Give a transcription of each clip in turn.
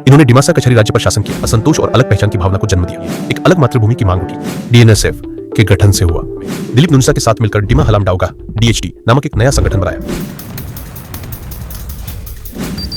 इन्होंने डिमासा कचहरी राज्य पर शासन किया, असंतोष और अलग पहचान की भावना को जन्म दिया, एक अलग मातृभूमि की मांग उठी। डीएनएसएफ के गठन से हुआ। दिलीप नुनसा के साथ मिलकर डिमा हलाम डाउगा डीएचडी नामक एक नया संगठन बनाया।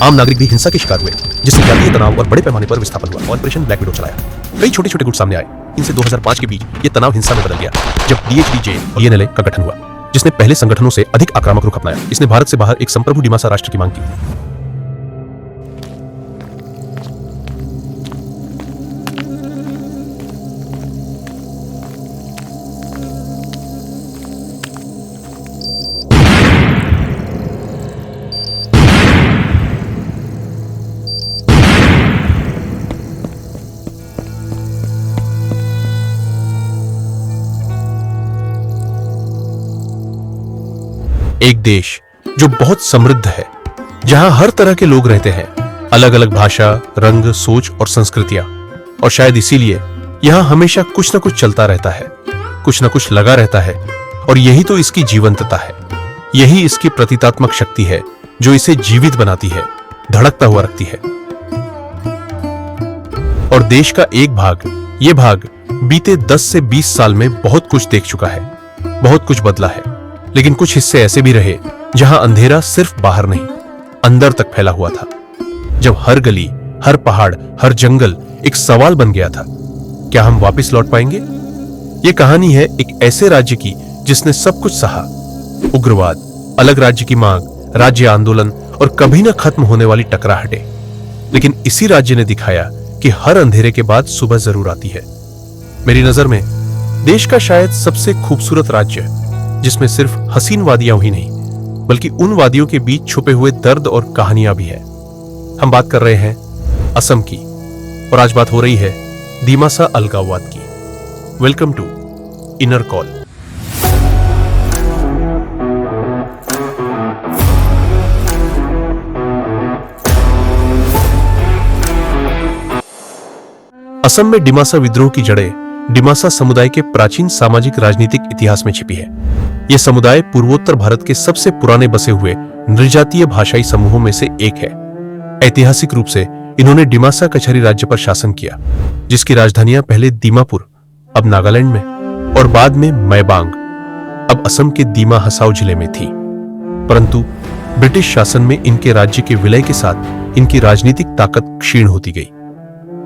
आम नागरिक भी हिंसा के शिकार हुए, जिससे जातीय तनाव और बड़े पैमाने पर विस्थापन हुआ। ऑपरेशन ब्लैक विडो चलाया। कई छोटे छोटे गुट सामने आए। इनसे 2005 के बीच ये तनाव हिंसा में बदल गया, जब डीएचडीजे का गठन हुआ, जिसने पहले संगठनों से अधिक आक्रामक रुख अपनाया। इसने भारत से बाहर एक संप्रभु डिमासा राष्ट्र की मांग की। एक देश जो बहुत समृद्ध है, जहां हर तरह के लोग रहते हैं, अलग अलग भाषा, रंग, सोच और संस्कृतियां, और शायद इसीलिए यहां हमेशा कुछ न कुछ चलता रहता है, कुछ न कुछ लगा रहता है, और यही तो इसकी जीवंतता है, यही इसकी प्रतीकात्मक शक्ति है जो इसे जीवित बनाती है, धड़कता हुआ रखती है। और देश का एक भाग, ये भाग बीते 10 से 20 साल में बहुत कुछ देख चुका है, बहुत कुछ बदला है, लेकिन कुछ हिस्से ऐसे भी रहे जहां अंधेरा सिर्फ बाहर नहीं, अंदर तक फैला हुआ था, जब हर गली, हर पहाड़, हर जंगल एक सवाल बन गया था, क्या हम वापस लौट पाएंगे? यह कहानी है एक ऐसे राज्य की जिसने सब कुछ सहा, उग्रवाद, अलग राज्य की मांग, राज्य आंदोलन और कभी न खत्म होने वाली टकराहटें, लेकिन इसी राज्य ने दिखाया कि हर अंधेरे के बाद सुबह जरूर आती है। मेरी नजर में देश का शायद सबसे खूबसूरत राज्य, जिसमें सिर्फ हसीन वादियां ही नहीं, बल्कि उन वादियों के बीच छुपे हुए दर्द और कहानियां भी है। हम बात कर रहे हैं असम की, और आज बात हो रही है डिमासा अलगाववाद की। Welcome to Inner Call. Assam में डिमासा विद्रोह की जड़ें डिमासा समुदाय के प्राचीन सामाजिक राजनीतिक इतिहास में छिपी है। यह समुदाय पूर्वोत्तर भारत के सबसे पुराने बसे हुए नृजातीय भाषाई समूहों में से एक है। ऐतिहासिक रूप से इन्होंने डिमासा कचहरी राज्य पर शासन किया, जिसकी राजधानियां पहले दीमापुर, अब नागालैंड में, और बाद में मैबांग, अब असम के दीमा हसाओ जिले में थी। परंतु ब्रिटिश शासन में इनके राज्य के विलय के साथ इनकी राजनीतिक ताकत क्षीण होती गई।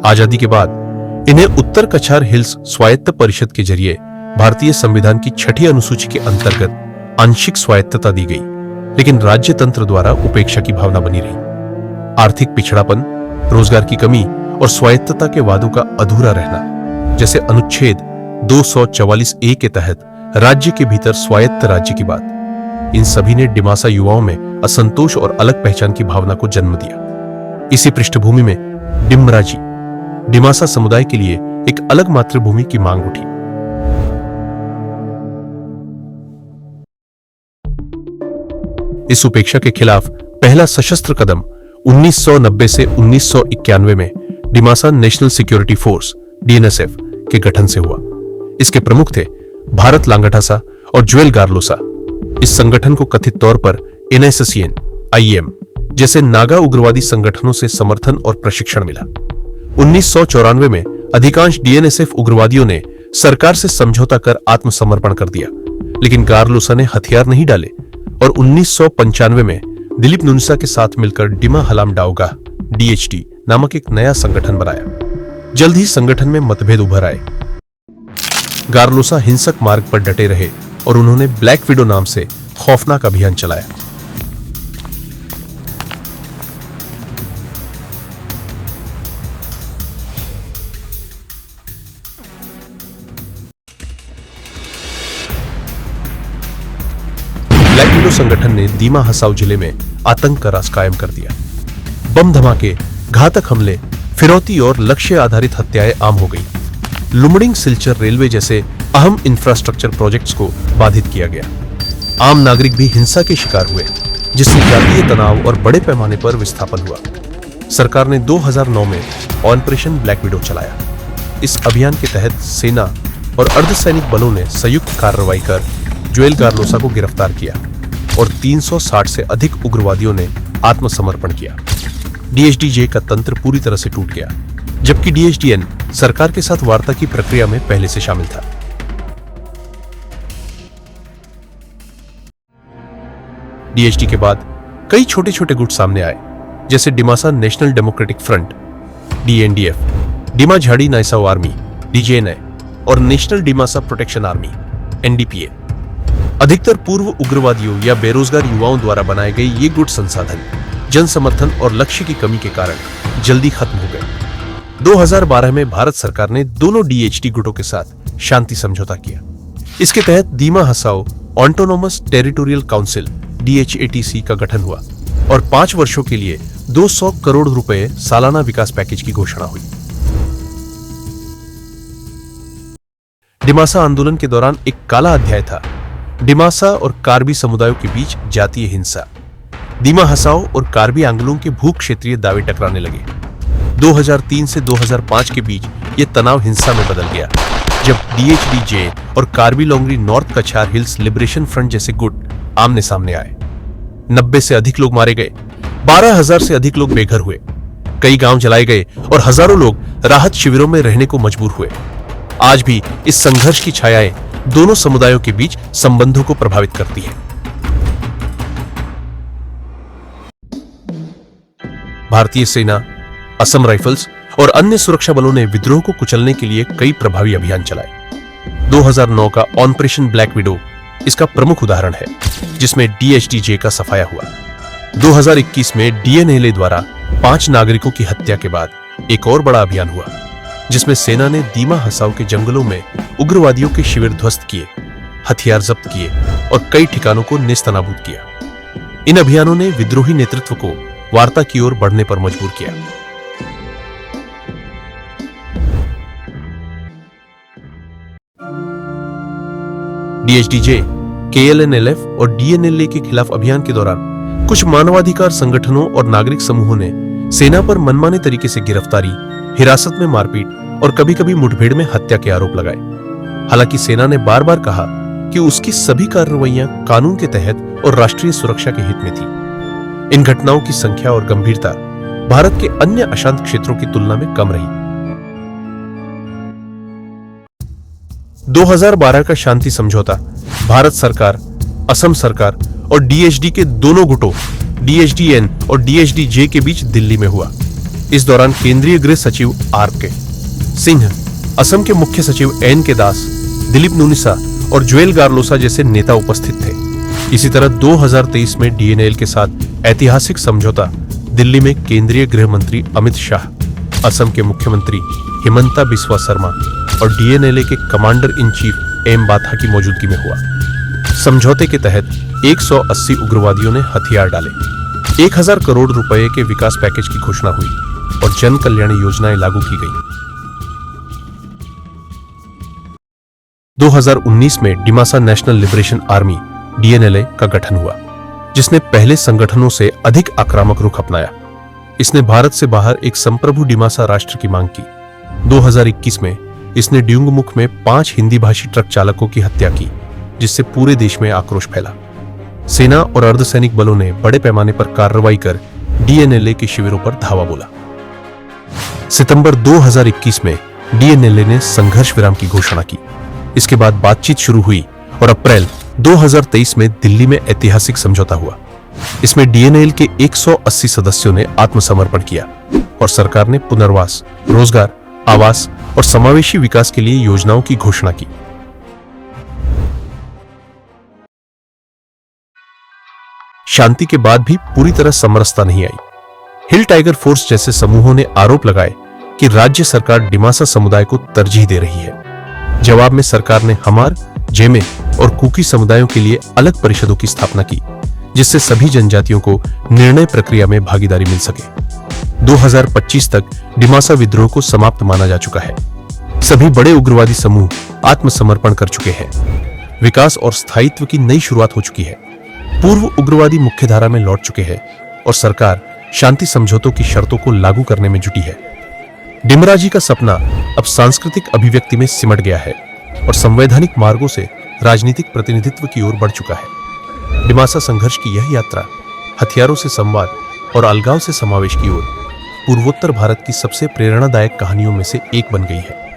आजादी के बाद इन्हें उत्तर कछार हिल्स स्वायत्त परिषद के जरिए भारतीय संविधान की 6ठी अनुसूची के अंतर्गत आंशिक स्वायत्तता दी गई, लेकिन राज्य तंत्र द्वारा उपेक्षा की भावना बनी रही। आर्थिक पिछड़ापन, रोजगार की कमी और स्वायत्तता के वादों का अधूरा रहना, जैसे अनुच्छेद 244A के तहत राज्य के भीतर स्वायत्त राज्य की बात, इन सभी ने डिमासा युवाओं में असंतोष और अलग पहचान की भावना को जन्म दिया। इसी पृष्ठभूमि में डिमराजी, डिमासा समुदाय के लिए एक अलग मातृभूमि की मांग उठी। इस उपेक्षा के खिलाफ पहला सशस्त्र कदम 1990 से 1991 में डिमासा नेशनल सिक्योरिटी फोर्स डीएनएसएफ के गठन से हुआ। इसके प्रमुख थे भारत लांगटासा और ज्वेल गार्लोसा। इस संगठन को कथित तौर पर NSCN, IEM जैसे नागा उग्रवादी संगठनों से समर्थन और प्रशिक्षण मिला। 1994 में अधिकांश डीएनएसएफ उग्रवादियों ने सरकार से समझौता कर आत्मसमर्पण कर दिया, लेकिन गार्लोसा ने हथियार नहीं डाले और 1995 में दिलीप नुनसा के साथ मिलकर डिमा हलाम डाउगा डीएचडी नामक एक नया संगठन बनाया। जल्द ही संगठन में मतभेद उभर आए। गार्लोसा हिंसक मार्ग पर डटे रहे और उन्होंने ब्लैक विडो नाम से खौफनाक अभियान चलाया। ब्लैक विडो संगठन ने दीमा हसाओ जिले में आतंक का राज कायम कर दिया। बम धमाके, घातक हमले, फिरौती और लक्ष्य आधारित हत्याएं आम हो गई। लुमडिंग सिलचर रेलवे जैसे अहम इंफ्रास्ट्रक्चर प्रोजेक्ट्स को बाधित किया गया। आम नागरिक भी हिंसा के शिकार हुए, जिससे जातीय तनाव और बड़े पैमाने पर विस्थापन हुआ। सरकार ने 2009 में ऑपरेशन ब्लैक विडो चलाया। इस अभियान के तहत सेना और अर्धसैनिक बलों ने संयुक्त कार्रवाई कर ज्वेल गार्लोसा को गिरफ्तार किया और 360 से अधिक उग्रवादियों ने आत्मसमर्पण किया। डीएचडीजे का तंत्र पूरी तरह से टूट गया, जबकि डीएचडीएन सरकार के साथ वार्ता की प्रक्रिया में पहले से शामिल था। डीएचडी के बाद कई छोटे छोटे गुट सामने आए, जैसे Dimasa national democratic front डीएनडीएफ, Dima झाड़ी नाइसाओ आर्मी डीजेएनए और नेशनल डिमासा प्रोटेक्शन आर्मी एनडीपीए। अधिकतर पूर्व उग्रवादियों या बेरोजगार युवाओं द्वारा बनाए गए ये गुट संसाधन, जन समर्थन और लक्ष्य की कमी के कारण जल्दी खत्म हो गए। 2012 में भारत सरकार ने दोनों डीएचडी गुटों के साथ शांति समझौता किया। इसके तहत दीमा हसाओ ऑटोनोमस टेरिटोरियल काउंसिल डीएचएटीसी का गठन हुआ और 5 वर्षों के लिए 200 करोड़ रुपए सालाना विकास पैकेज की घोषणा हुई। डिमासा आंदोलन के दौरान एक काला अध्याय था, डिमासा और कार्बी समुदायों के बीच जातीय हिंसा। दीमा हसाओ और कार्बी आंगलों के भू क्षेत्रीय दावे टकराने लगे। 2003 से 2005 के बीच यह तनाव हिंसा में बदल गया, जब डीएचडीजे और कार्बी लोंगरी नॉर्थ कछार हिल्स लिबरेशन फ्रंट जैसे गुट आमने सामने आए। 90 से अधिक लोग मारे गए, 12,000 से अधिक लोग बेघर हुए, कई गांव जलाए गए और हजारों लोग राहत शिविरों में रहने को मजबूर हुए। आज भी इस संघर्ष की छायाएं दोनों समुदायों के बीच संबंधों को प्रभावित करती है। भारतीय सेना, असम राइफल्स और अन्य सुरक्षा बलों ने विद्रोह को कुचलने के लिए कई प्रभावी अभियान चलाए। 2009 का ऑपरेशन ब्लैक विडो इसका प्रमुख उदाहरण है, जिसमें डीएचडीजे का सफाया हुआ। 2021 में डीएनएलए द्वारा 5 नागरिकों की हत्या के बाद एक और बड़ा अभियान हुआ, जिसमें सेना ने दीमा हसाओ के जंगलों में उग्रवादियों के शिविर ध्वस्त किए, हथियार जब्त किए और कई ठिकानों को नेस्तनाबूद किया। इन अभियानों ने विद्रोही नेतृत्व को वार्ता की ओर बढ़ने पर मजबूर किया। डीएचडीजे, केएलएनएलएफ और डीएनएलए के खिलाफ अभियान के दौरान कुछ मानवाधिकार संगठनों और नागरिक समूहों ने सेना पर मनमाने तरीके से गिरफ्तारी, हिरासत में मारपीट और कभी-कभी मुठभेड़ में हत्या के आरोप लगाए। हालांकि सेना ने बार-बार कहा कि उसकी सभी कार्रवाइयां कानून के तहत और राष्ट्रीय सुरक्षा के हित में थी। इन घटनाओं की संख्या और गंभीरता भारत के अन्य अशांत क्षेत्रों की तुलना में कम रही। 2012 का शांति समझौता भारत सरकार, असम सरकार और डीएचडी के दोनों गुटों डीएचडीएन और डीएचडीजे के बीच दिल्ली में हुआ। इस दौरान केंद्रीय गृह सचिव आर.के. सिंह, असम के मुख्य सचिव एन.के. दास, दिलीप नूनिसा और ज्वेल गार्लोसा जैसे नेता उपस्थित थे। इसी तरह 2023 में डीएनएल के साथ ऐतिहासिक समझौता दिल्ली में केंद्रीय गृह मंत्री अमित शाह, असम के मुख्यमंत्री हिमंता बिस्वा शर्मा और डीएनएलए के कमांडर इन चीफ एम बाथा की मौजूदगी में हुआ। समझौते के तहत 180 उग्रवादियों ने हथियार डाले, 1000 करोड़ रुपए के विकास पैकेज की घोषणा हुई और जन कल्याण योजनाएं लागू की गई। 2019 में Dimasa national liberation army DNLA का गठन हुआ, जिसने पहले संगठनों से अधिक आक्रामक रुख अपनाया। इसने भारत से बाहर एक संप्रभु डिमासा राष्ट्र की मांग की। 2021 में इसने ड्यूंगमुख में 5 हिंदी भाषी ट्रक चालकों की हत्या की, जिससे पूरे देश में आक्रोश फैला। सेना और अर्धसैनिक बलों ने बड़े पैमाने पर कार्रवाई कर डीएनएलए के शिविरों पर धावा बोला। सितंबर 2021 में डीएनएलए ने संघर्ष विराम की घोषणा की। इसके बाद बातचीत शुरू हुई और अप्रैल 2023 में दिल्ली में ऐतिहासिक समझौता हुआ। इसमें डीएनएल के 180 सदस्यों ने आत्मसमर्पण किया और सरकार ने पुनर्वास, रोजगार, आवास और समावेशी विकास के लिए योजनाओं की घोषणा की। शांति के बाद भी पूरी तरह समरसता नहीं आई। हिल टाइगर फोर्स जैसे समूहों ने आरोप लगाए कि राज्य सरकार डिमासा समुदाय को तरजीह दे रही है। जवाब में सरकार ने हमार, जेमे और कुकी समुदायों के लिए अलग परिषदों की स्थापना की, जिससे सभी जनजातियों को निर्णय प्रक्रिया में भागीदारी मिल सके। 2025 तक डिमासा विद्रोह को समाप्त माना जा चुका है। सभी बड़े उग्रवादी समूह आत्मसमर्पण कर चुके हैं। विकास और स्थायित्व की नई शुरुआत हो चुकी है। पूर्व उग्रवादी मुख्यधारा में लौट चुके हैं और सरकार शांति समझौतों की शर्तों को लागू करने में जुटी है। डिमराजी का सपना अब सांस्कृतिक अभिव्यक्ति में सिमट गया है और संवैधानिक मार्गों से राजनीतिक प्रतिनिधित्व की ओर बढ़ चुका है। डिमासा संघर्ष की यह यात्रा हथियारों से संवाद और अलगाव से समावेश की ओर पूर्वोत्तर भारत की सबसे प्रेरणादायक कहानियों में से एक बन गई है।